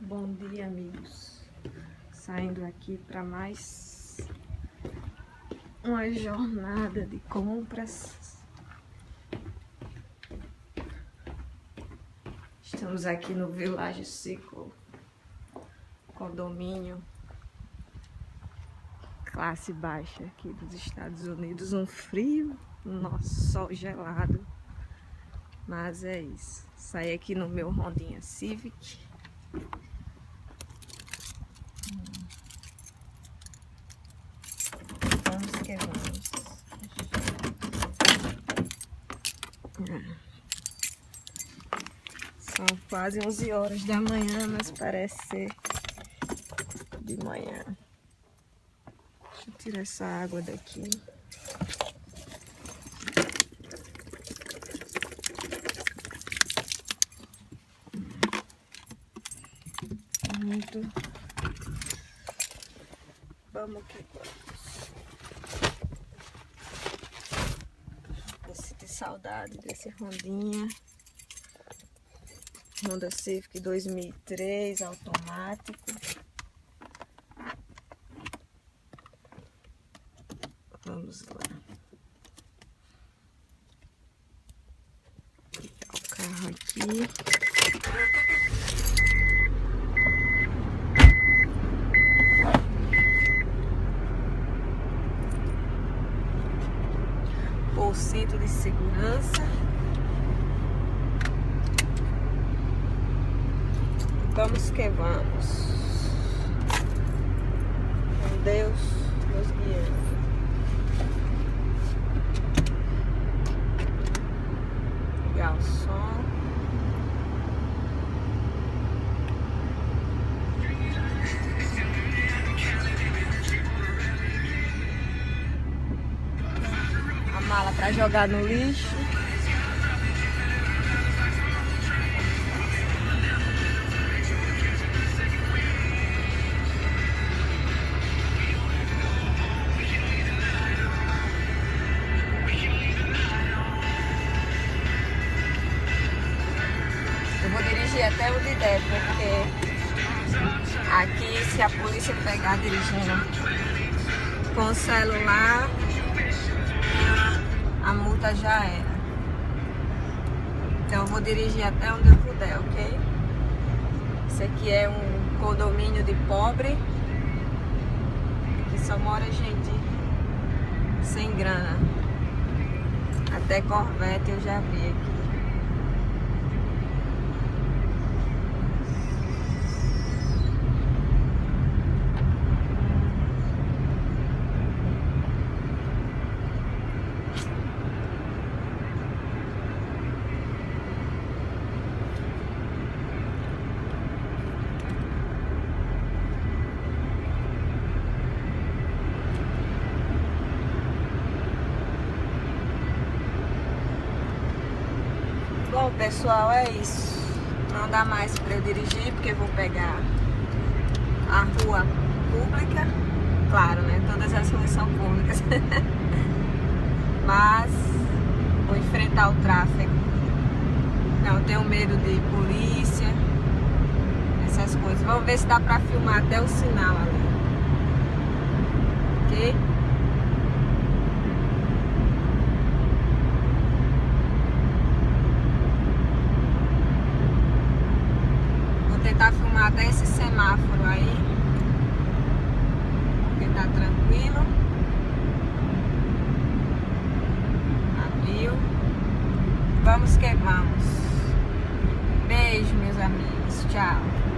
Bom dia, amigos. Saindo aqui para mais uma jornada de compras. Estamos aqui no Village Circle, condomínio classe baixa aqui dos Estados Unidos. Um frio, nossa, sol gelado, mas é isso. Saí aqui no meu Hondinha Civic. Vamos que vamos. São quase 11 horas da manhã, mas parece ser de manhã. Deixa eu tirar essa água daqui. Muito. Vamos que vamos. Eu sinto saudade desse Hondinha. Honda Civic 2003, automático. Vamos lá. Ligar o carro aqui. O cinto de segurança. Vamos que vamos. Com Deus nos guiando. Ligar o som. A mala para jogar no lixo. Eu vou dirigir até onde der, porque aqui, se a polícia pegar dirigindo com o celular, a multa já era. Então eu vou dirigir até onde eu puder, ok? Esse aqui é um condomínio de pobre. Aqui só mora gente sem grana. Até Corvette eu já vi aqui. Bom, pessoal, é isso. Não dá mais para eu dirigir, porque eu vou pegar a rua pública. Claro, né? Todas as ruas são públicas. Mas vou enfrentar o tráfego. Não, tenho medo de polícia, essas coisas. Vamos ver se dá para filmar até o sinal ali. Ok? Tentar filmar até esse semáforo aí, porque tá tranquilo. Abriu. Vamos que vamos. Beijo, meus amigos. Tchau.